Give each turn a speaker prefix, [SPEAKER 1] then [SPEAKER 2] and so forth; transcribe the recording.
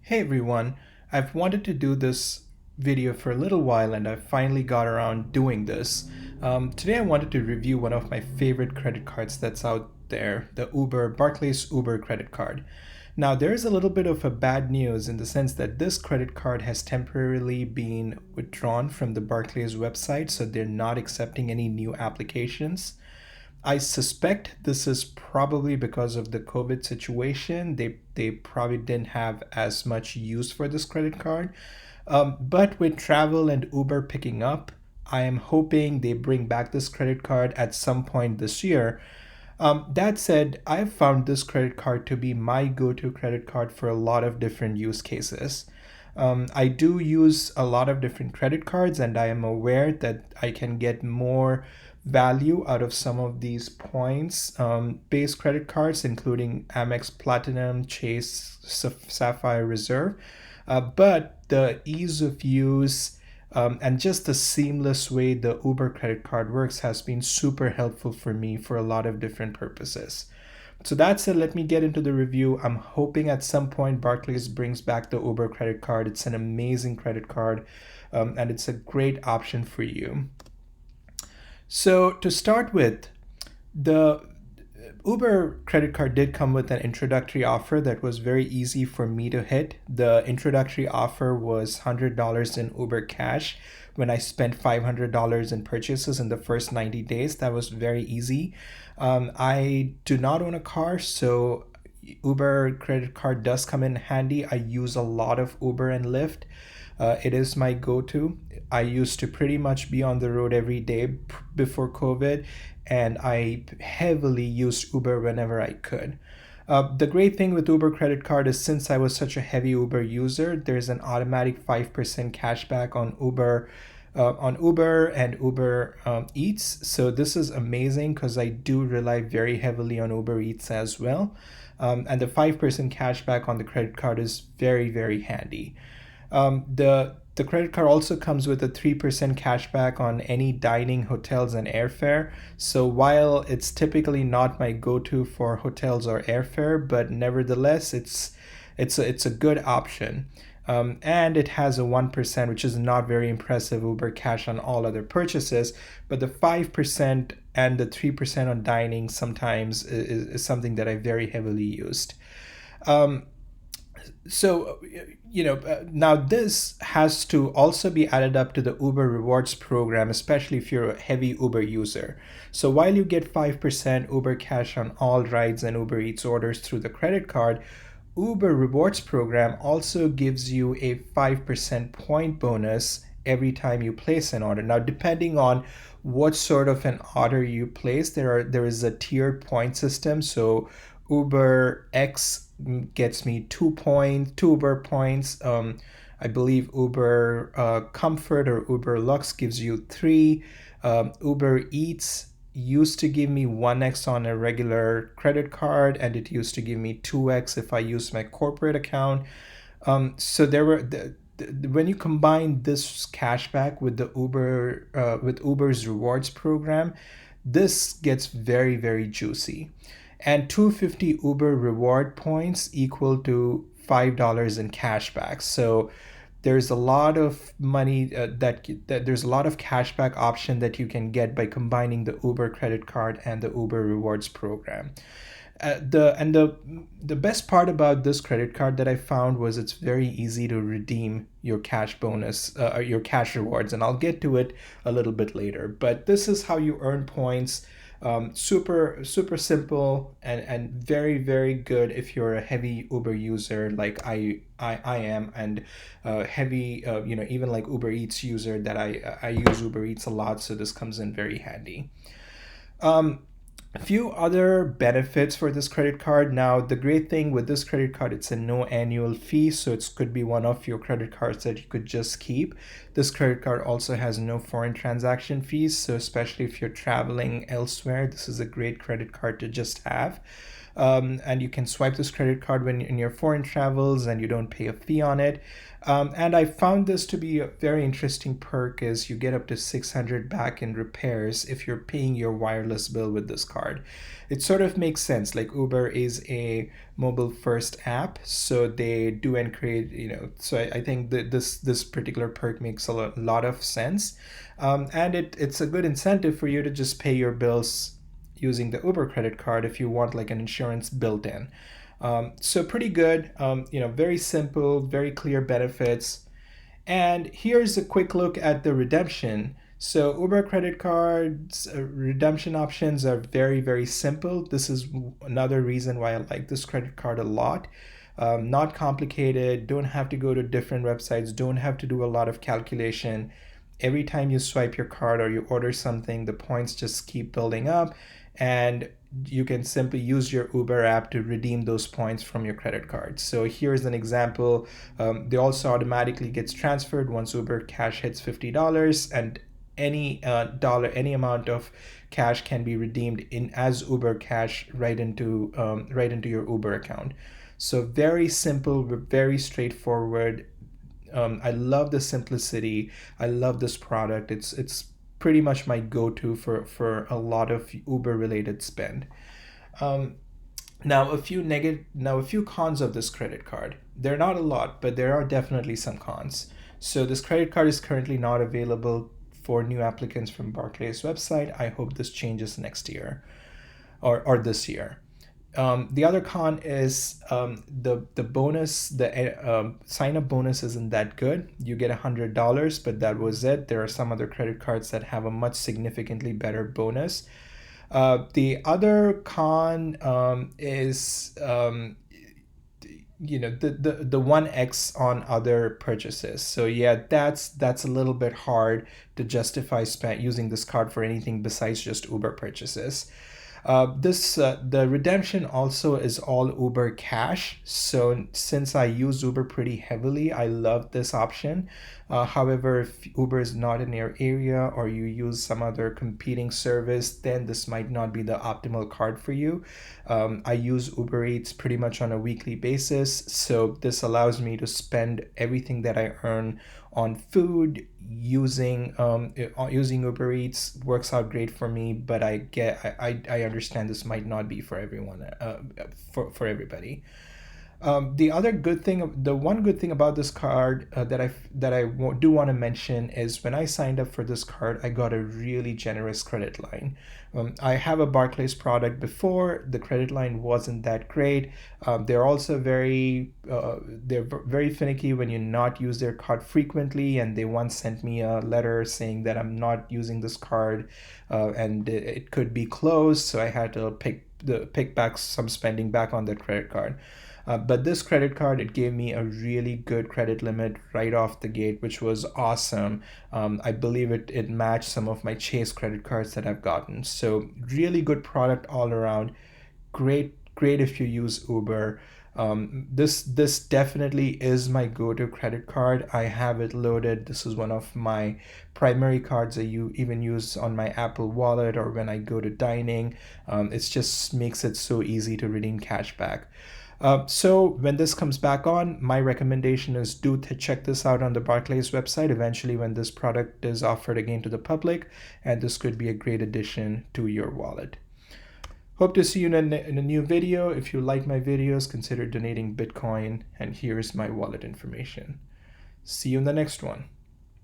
[SPEAKER 1] Hey everyone, I've wanted to do this video for a little while and I finally got around doing this. Today I wanted to review one of my favorite credit cards that's out there, the Barclays Uber credit card. Now there is a little bit of a bad news in the sense that this credit card has temporarily been withdrawn from the Barclays website, so they're not accepting any new applications. I suspect this is probably because of the COVID situation. They probably didn't have as much use for this credit card. But with travel and Uber picking up, I am hoping they bring back this credit card at some point this year. That said, I've found this credit card to be my go to credit card for a lot of different use cases. I do use a lot of different credit cards, and I am aware that I can get more value out of some of these points based credit cards, including Amex Platinum, Chase, Sapphire Reserve. But the ease of use and just the seamless way the Uber credit card works has been super helpful for me for a lot of different purposes. So that said, let me get into the review. I'm hoping at some point Barclays brings back the Uber credit card. It's an amazing credit card, and it's a great option for you. So to start with, the Uber credit card did come with an introductory offer that was very easy for me to hit. The introductory offer was $100 in Uber cash when I spent $500 in purchases in the first 90 days. That was very easy. I do not own a car, so Uber credit card does come in handy. I use a lot of Uber and Lyft. It is my go to. I used to pretty much be on the road every day before COVID, and I heavily used Uber whenever I could. The great thing with Uber credit card is since I was such a heavy Uber user, there's an automatic 5% cashback on Uber and Uber Eats. So this is amazing because I do rely very heavily on Uber Eats as well. And the 5% cashback on the credit card is very, very handy. The credit card also comes with a 3% cashback on any dining, hotels, and airfare. So while it's typically not my go-to for hotels or airfare, but nevertheless, it's a good option. And it has a 1%, which is not very impressive Uber cash on all other purchases, but the 5% and the 3% on dining sometimes is something that I very heavily used. Um, now this has to also be added up to the Uber rewards program, especially if you're a heavy Uber user. So while you get 5% Uber cash on all rides and Uber Eats orders through the credit card, Uber rewards program also gives you a 5% point bonus every time you place an order. Now, depending on what sort of an order you place, there is a tiered point system. So Uber X gets me 2 points, two Uber points. I believe Uber Comfort or Uber Lux gives you three. Uber Eats used to give me 1x on a regular credit card, and it used to give me 2x if I used my corporate account. So there were when you combine this cashback with the with Uber's rewards program, this gets very, very juicy. And 250 Uber reward points equal to $5 in cashback. So there's a lot of money that there's a lot of cashback option that you can get by combining the Uber credit card and the Uber rewards program. The best part about this credit card that I found was it's very easy to redeem your cash bonus, your cash rewards, and I'll get to it a little bit later. But this is how you earn points. Super simple and very, very good if you're a heavy Uber user like I am, and heavy even like Uber Eats user that I use Uber Eats a lot, so this comes in very handy. Um, a few other benefits for this credit card. Now, the great thing with this credit card, it's a no annual fee, so it could be one of your credit cards that you could just keep. This credit card also has no foreign transaction fees, so especially if you're traveling elsewhere, this is a great credit card to just have. and you can swipe this credit card when in your foreign travels, and you don't pay a fee on it. And I found this to be a very interesting perk, is you get up to 600 back in repairs if you're paying your wireless bill with this card. It sort of makes sense. Like, Uber is a mobile first app, so they do encourage, so I think that this particular perk makes a lot of sense. And it's a good incentive for you to just pay your bills using the Uber credit card if you want like an insurance built in. So pretty good, very simple, very clear benefits. And here's a quick look at the redemption. So Uber credit cards redemption options are very, very simple. This is another reason why I like this credit card a lot. Not complicated, don't have to go to different websites, don't have to do a lot of calculation. Every time you swipe your card or you order something, the points just keep building up, and you can simply use your Uber app to redeem those points from your credit card. So here's an example. They also automatically gets transferred once Uber Cash hits $50, and any any amount of cash can be redeemed in as Uber Cash right into your Uber account. So very simple, very straightforward. I love the simplicity. I love this product. It's pretty much my go-to for a lot of Uber related spend. Um, Now a few cons of this credit card. They're not a lot, but there are definitely some cons. So this credit card is currently not available for new applicants from Barclays website. I hope this changes next year or this year. The other con is the bonus. The sign up bonus isn't that good. You get $100, but that was it. There are some other credit cards that have a much significantly better bonus. The other con is the 1x on other purchases. So yeah, that's a little bit hard to justify using this card for anything besides just Uber purchases. This The redemption also is all Uber Cash. So since I use Uber pretty heavily, I love this option. However, if Uber is not in your area or you use some other competing service, then this might not be the optimal card for you. I use Uber Eats pretty much on a weekly basis, so this allows me to spend everything that I earn on food. Using Uber Eats works out great for me, but I understand this might not be for everyone, for everybody. The one good thing about this card do want to mention is when I signed up for this card, I got a really generous credit line. I have a Barclays product before. The credit line wasn't that great. They're also very finicky when you not use their card frequently, and they once sent me a letter saying that I'm not using this card, and it could be closed. So I had to pick back some spending back on that credit card. But this credit card, it gave me a really good credit limit right off the gate, which was awesome. I believe it matched some of my Chase credit cards that I've gotten. So really good product all around. Great if you use Uber. This definitely is my go-to credit card. I have it loaded. This is one of my primary cards that you even use on my Apple Wallet or when I go to dining. It just makes it so easy to redeem cash back. So when this comes back on, my recommendation is check this out on the Barclays website eventually when this product is offered again to the public, and this could be a great addition to your wallet. Hope to see you in a new video. If you like my videos, consider donating Bitcoin, and here's my wallet information. See you in the next one.